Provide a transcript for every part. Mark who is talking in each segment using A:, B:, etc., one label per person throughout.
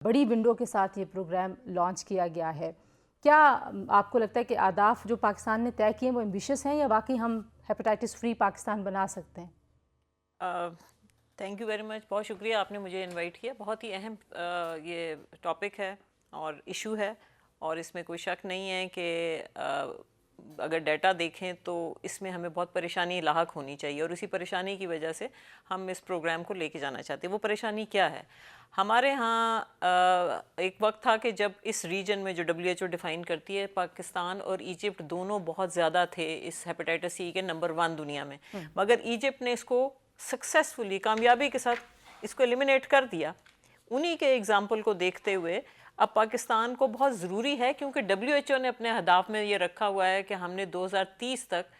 A: بڑی ونڈو کے ساتھ یہ پروگرام لانچ کیا گیا ہے. کیا آپ کو لگتا ہے کہ اہداف جو پاکستان نے طے کیے ہیں وہ ایمبیشس ہیں یا واقعی ہم ہیپیٹائٹس فری پاکستان بنا سکتے ہیں؟
B: Thank you very much. بہت شکریہ آپ نے مجھے انوائٹ کیا. بہت ہی اہم یہ ٹاپک ہے اور ایشو ہے، اور اس میں کوئی شک نہیں ہے کہ اگر ڈیٹا دیکھیں تو اس میں ہمیں بہت پریشانی لاحق ہونی چاہیے، اور اسی پریشانی کی وجہ سے ہم اس پروگرام کو لے کے جانا چاہتے ہیں. وہ پریشانی کیا ہے؟ ہمارے ہاں ایک وقت تھا کہ جب اس ریجن میں جو WHO ڈیفائن کرتی ہے، پاکستان اور ایجپٹ دونوں بہت زیادہ تھے اس ہیپیٹائٹس سی کے نمبر 1 دنیا میں، مگر ایجپٹ نے اس کو سکسیسفلی کامیابی کے ساتھ اس کو ایلیمنیٹ کر دیا. انہی کے ایگزامپل کو دیکھتے ہوئے اب پاکستان کو بہت ضروری ہے، کیونکہ WHO نے اپنے اہداف میں یہ رکھا ہوا ہے کہ ہم نے 2030 تک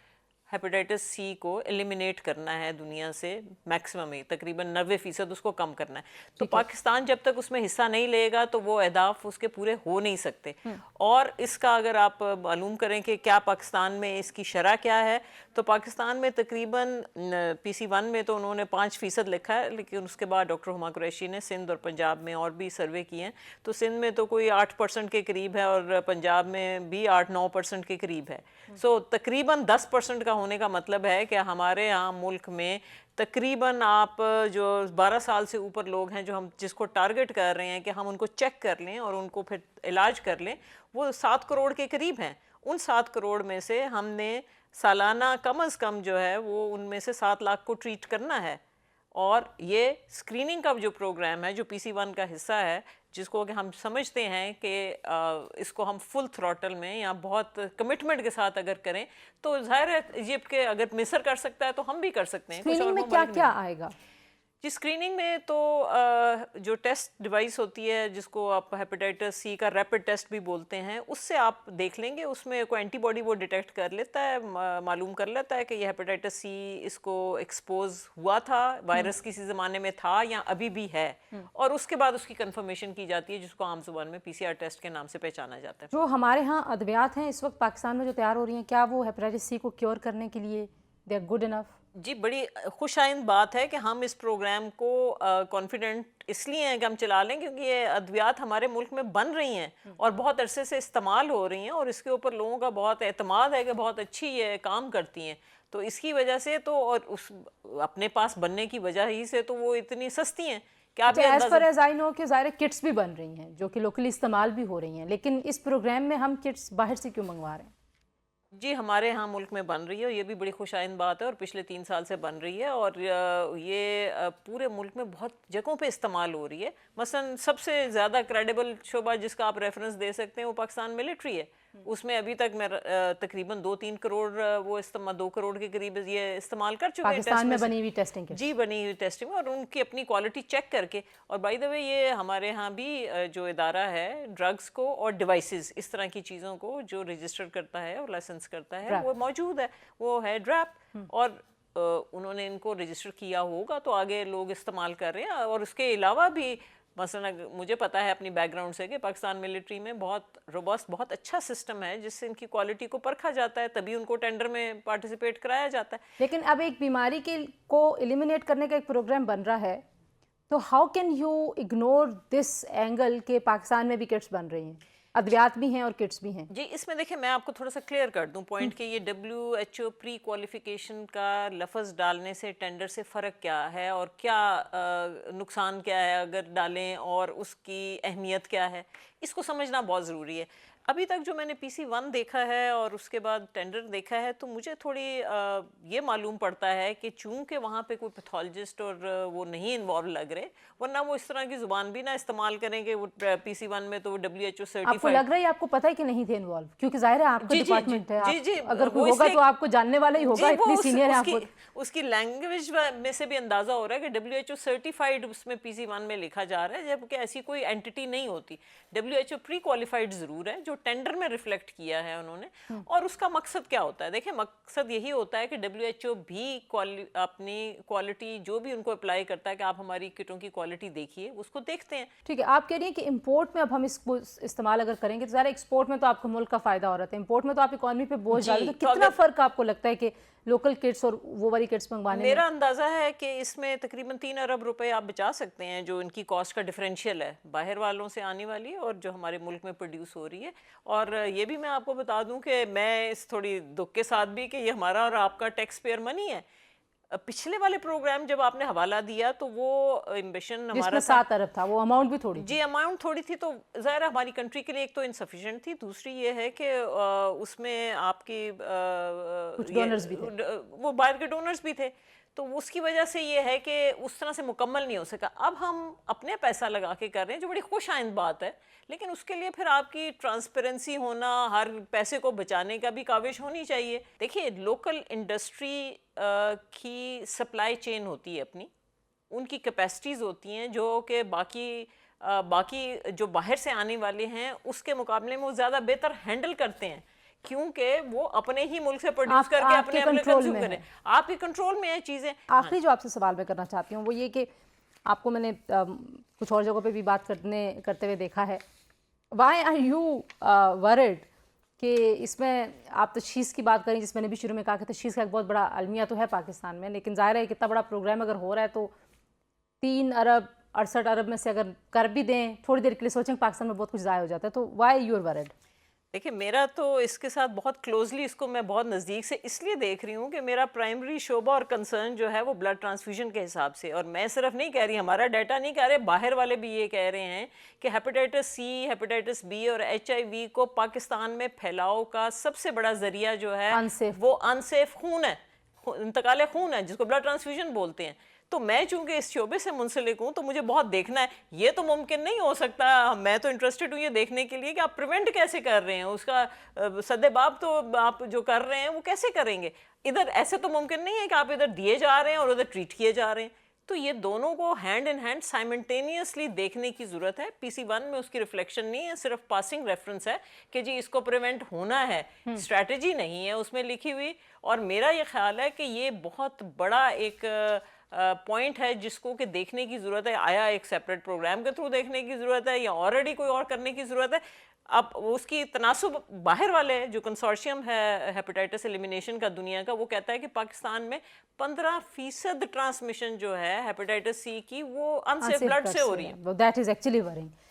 B: ہیپیٹائٹس سی کو ایلیمنیٹ کرنا ہے دنیا سے، میکسیمم تقریباً 90% اس کو کم کرنا ہے. تو پاکستان جب تک اس میں حصہ نہیں لے گا تو وہ اہداف اس کے پورے ہو نہیں سکتے. اور اس کا اگر آپ معلوم کریں کہ کیا پاکستان میں اس کی شرح کیا ہے، تو پاکستان میں تقریباً PC1 میں تو انہوں نے 5% لکھا ہے، لیکن اس کے بعد ڈاکٹر ہما قریشی نے سندھ اور پنجاب میں اور بھی سروے کیے ہیں، تو سندھ میں تو کوئی 8% کے قریب ہے اور پنجاب میں بھی 8-9% کے قریب ہے. سو تقریباً 10% کا ہونے کا مطلب ہے کہ ہمارے یہاں ملک میں تقریباً آپ جو 12 سال سے اوپر لوگ ہیں جو ہم جس کو ٹارگٹ کر رہے ہیں کہ ہم ان کو چیک کر لیں اور ان کو پھر علاج کر لیں، وہ 7 کروڑ کے قریب ہیں. ان 7 کروڑ میں سے ہم نے سالانہ کم از کم جو ہے وہ ان میں سے 7 لاکھ کو ٹریٹ کرنا ہے. اور یہ اسکریننگ کا جو پروگرام ہے جو PC1 کا حصہ ہے، جس کو کہ ہم سمجھتے ہیں کہ اس کو ہم فل تھروٹل میں یا بہت کمٹمنٹ کے ساتھ اگر کریں تو ظاہر ہے ایجپٹ کے اگر مصر کر سکتا ہے تو ہم بھی کر سکتے ہیں.
A: اسکریننگ میں کیا کیا آئے گا؟
B: جی اسکریننگ میں تو جو ٹیسٹ ڈیوائس ہوتی ہے جس کو آپ ہیپیٹائٹس سی کا ریپڈ ٹیسٹ بھی بولتے ہیں، اس سے آپ دیکھ لیں گے، اس میں کوئی اینٹی باڈی وہ ڈیٹیکٹ کر لیتا ہے، معلوم کر لیتا ہے کہ یہ ہیپیٹائٹس سی اس کو ایکسپوز ہوا تھا، وائرس کسی زمانے میں تھا یا ابھی بھی ہے، اور اس کے بعد اس کی کنفرمیشن کی جاتی ہے جس کو عام زبان میں PCR ٹیسٹ کے نام سے پہچانا جاتا ہے.
A: جو ہمارے ہاں ادویات ہیں اس وقت پاکستان میں جو تیار ہو رہی ہیں، کیا وہ ہیپیٹائٹس سی کو کیور کرنے کے لیے دے آر گڈ انف؟
B: جی بڑی خوش آئند بات ہے کہ ہم اس پروگرام کو کانفیڈنٹ اس لیے ہیں کہ ہم چلا لیں کیونکہ یہ ادویات ہمارے ملک میں بن رہی ہیں اور بہت عرصے سے استعمال ہو رہی ہیں، اور اس کے اوپر لوگوں کا بہت اعتماد ہے کہ بہت اچھی یہ کام کرتی ہیں. تو اس کی وجہ سے تو اور اس اپنے پاس بننے کی وجہ ہی سے تو وہ اتنی سستی ہیں کہ آپ
A: ایز پر ایز آئی نو کہ ظاہر کٹس بھی بن رہی ہیں جو کہ لوکلی استعمال بھی ہو رہی ہیں، لیکن اس پروگرام میں ہم کٹس باہر سے کیوں منگوا رہے ہیں؟
B: جی ہمارے ہاں ملک میں بن رہی ہے، یہ بھی بڑی خوش آئند بات ہے، اور پچھلے 3 سال سے بن رہی ہے، اور یہ پورے ملک میں بہت جگہوں پہ استعمال ہو رہی ہے. مثلا سب سے زیادہ کریڈیبل شعبہ جس کا آپ ریفرنس دے سکتے ہیں وہ پاکستان ملٹری ہے. اس میں ابھی تک میں تقریباً 2-3 کروڑ وہ 2 کروڑ کے قریب یہ استعمال کر چکے ہیں
A: پاکستان میں بنی ہوئی ٹیسٹنگ کٹس.
B: جی بنی ہوئی ٹیسٹنگ، اور ان کی اپنی کوالٹی چیک کر کے. اور بائی دا وے یہ ہمارے ہاں بھی جو ادارہ ہے ڈرگز کو اور ڈیوائسز اس طرح کی چیزوں کو جو رجسٹر کرتا ہے اور لائسنس کرتا ہے وہ موجود ہے، وہ ہے ڈریپ، اور انہوں نے ان کو رجسٹر کیا ہوگا تو آگے لوگ استعمال کر رہے ہیں. اور اس کے علاوہ بھی مثلا مجھے پتا ہے اپنی بیک گراؤنڈ سے کہ پاکستان ملٹری میں بہت روبسٹ بہت اچھا سسٹم ہے جس سے ان کی کوالٹی کو پرکھا جاتا ہے، تبھی ان کو ٹینڈر میں پارٹیسپیٹ کرایا جاتا ہے.
A: لیکن اب ایک بیماری کو ایلیمنیٹ کرنے کا ایک پروگرام بن رہا ہے، تو how can you ignore this angle کہ پاکستان میں بھی کٹس بن رہی ہیں، ادویات بھی ہیں اور کٹس بھی ہیں؟
B: جی اس میں دیکھیں میں آپ کو تھوڑا سا کلیئر کر دوں پوائنٹ کہ یہ WHO پری کوالیفیکیشن کا لفظ ڈالنے سے ٹینڈر سے فرق کیا ہے اور کیا نقصان کیا ہے اگر ڈالیں، اور اس کی اہمیت کیا ہے، اس کو سمجھنا بہت ضروری ہے. ابھی تک جو میں نے PC1 دیکھا ہے اور اس کے بعد ٹینڈر دیکھا ہے تو مجھے تھوڑی یہ معلوم پڑتا ہے کہ چونکہ وہاں پہ کوئی پیتھولوجسٹ اور وہ نہیں انوالو لگ رہے، ورنہ وہ اس طرح کی زبان بھی نہ استعمال کریں کہ وہ PC1 میں تو وہ WHO سرٹیفائڈ.
A: آپ کو لگ رہا ہے آپ کو پتہ ہے کہ نہیں تھے انوالو؟ کیونکہ ظاہر ہے آپ کا ڈپارٹمنٹ ہے، اگر کوئی ہوگا تو آپ کو جاننے والا ہی ہوگا، اتنی سینئر ہے آپ.
B: اس کی لینگویج میں سے بھی اندازہ ہو رہا ہے کہ WHO سرٹیفائڈ اس میں PC1 میں لکھا جا رہا ہے، جبکہ ایسی کوئی اینٹی نہیں ہوتی. WHO پری کوالیفائڈ ضرور ہے جو ٹینڈر میں ریفلیکٹ کیا ہے انہوں نے. اور اس کا مقصد کیا ہوتا ہے؟ دیکھیں مقصد یہی ہوتا ہے کہ WHO بھی اپنی کوالٹی جو بھی ان کو اپلائی کرتا ہے کہ آپ ہماری کٹوں کی کوالٹی دیکھیے، اس کو دیکھتے ہیں.
A: ٹھیک ہے، آپ کہہ رہی ہیں کہ امپورٹ میں اب ہم اس کو استعمال اگر کریں گے تو ظاہر ایکسپورٹ میں تو آپ کو ملک کا فائدہ ہو رہا تھا، امپورٹ میں تو آپ اکانومی پہ بوجھ ڈال رہے ہیں. تو کتنا فرق آپ کو لگتا ہے کہ لوکل کٹس اور وہ والی کٹس منگوانے میں؟
B: میرا اندازہ ہے کہ اس میں تقریباً 3 ارب روپے آپ بچا سکتے ہیں جو ان کی کاسٹ کا ڈفرینشیل ہے باہر والوں سے آنے والی اور جو ہمارے ملک میں پروڈیوس ہو رہی ہے. اور یہ بھی میں آپ کو بتا دوں کہ میں اس تھوڑی دکھ کے ساتھ بھی کہ یہ ہمارا اور آپ کا ٹیکس پیئر منی ہے. پچھلے والے پروگرام جب آپ نے حوالہ دیا تو وہ ایمبیشن
A: جس
B: ہمارا
A: میں 7 ارب تھا، وہ اماؤنٹ بھی تھوڑی
B: جی اماؤنٹ تھوڑی تھی، تو ظاہر ہماری کنٹری کے لیے ایک تو انسفیشینٹ تھی. دوسری یہ ہے کہ اس میں آپ کی
A: کچھ ڈونرز بھی تھے،
B: وہ باہر کے ڈونرز بھی تھے، تو اس کی وجہ سے یہ ہے کہ اس طرح سے مکمل نہیں ہو سکا. اب ہم اپنے پیسہ لگا کے کر رہے ہیں جو بڑی خوش آئند بات ہے، لیکن اس کے لیے پھر آپ کی ٹرانسپیرنسی ہونا، ہر پیسے کو بچانے کا بھی کاوش ہونی چاہیے. دیکھیے لوکل انڈسٹری کی سپلائی چین ہوتی ہے اپنی، ان کی کیپیسٹیز ہوتی ہیں جو کہ باقی جو باہر سے آنے والے ہیں اس کے مقابلے میں وہ زیادہ بہتر ہینڈل کرتے ہیں، کیونکہ وہ اپنے ہی ملک سے پروڈیوس کر کے اپنے کنزیوم کریں. آپ کے کنٹرول میں ہیں چیزیں.
A: آخری جو آپ سے سوال میں کرنا چاہتی ہوں وہ یہ کہ آپ کو میں نے کچھ اور جگہوں پہ بھی بات کرتے ہوئے دیکھا ہے. وائی آر یو ورڈ کہ اس میں آپ تشخیص کی بات کریں، جس میں نے بھی شروع میں کہا کہ تشخیص کا ایک بہت بڑا المیہ تو ہے پاکستان میں، لیکن ظاہر ہے کہ اتنا بڑا پروگرام اگر ہو رہا ہے تو 3 ارب 68 ارب میں سے اگر کر بھی دیں تھوڑی دیر کے لیے سوچیں پاکستان میں بہت کچھ ضائع ہو جاتا ہے. تو وائی یو آر ورڈ؟
B: دیکھیں میرا تو اس کے ساتھ بہت کلوزلی اس کو میں بہت نزدیک سے اس لیے دیکھ رہی ہوں کہ میرا پرائمری شعبہ اور کنسرن جو ہے وہ بلڈ ٹرانسفیوژن کے حساب سے، اور میں صرف نہیں کہہ رہی، ہمارا ڈیٹا نہیں کہہ رہے، باہر والے بھی یہ کہہ رہے ہیں کہ ہیپیٹائٹس سی، ہیپیٹائٹس بی اور HIV کو پاکستان میں پھیلاؤ کا سب سے بڑا ذریعہ جو ہے وہ انسیف خون ہے، انتقال خون ہے، جس کو بلڈ ٹرانسفیوژن بولتے ہیں. تو میں چونکہ اس شعبے سے منسلک ہوں تو مجھے بہت دیکھنا ہے. یہ تو ممکن نہیں ہو سکتا، میں تو انٹرسٹڈ ہوں یہ دیکھنے کے لیے کہ آپ پریونٹ کیسے کر رہے ہیں، اس کا سد باب تو آپ جو کر رہے ہیں وہ کیسے کریں گے. ادھر ایسے تو ممکن نہیں ہے کہ آپ ادھر دیے جا رہے ہیں اور ادھر ٹریٹ کیے جا رہے ہیں. تو یہ دونوں کو ہینڈ ان ہینڈ سائمنٹینیسلی دیکھنے کی ضرورت ہے. PC1 میں اس کی ریفلیکشن نہیں ہے، صرف پاسنگ ریفرنس ہے کہ جی اس کو پریونٹ ہونا ہے، اسٹریٹجی نہیں ہے اس میں لکھی ہوئی. اور میرا یہ خیال ہے کہ یہ بہت بڑا ایک پوائنٹ ہے جس کو کہ دیکھنے کی ضرورت ہے. آیا ایک سیپریٹ پروگرام کے تھرو دیکھنے کی ضرورت ہے یا آلریڈی کوئی اور کرنے کی ضرورت ہے. اب اس کی تناسب باہر والے جو کنسورشیم ہے ہیپیٹائٹس ایلیمینیشن کا دنیا کا، وہ کہتا ہے کہ پاکستان میں 15% ٹرانسمیشن جو ہے ہیپیٹائٹس سی کی وہ انسیف بلڈ سے ہو رہی ہے.
A: That is actually worrying.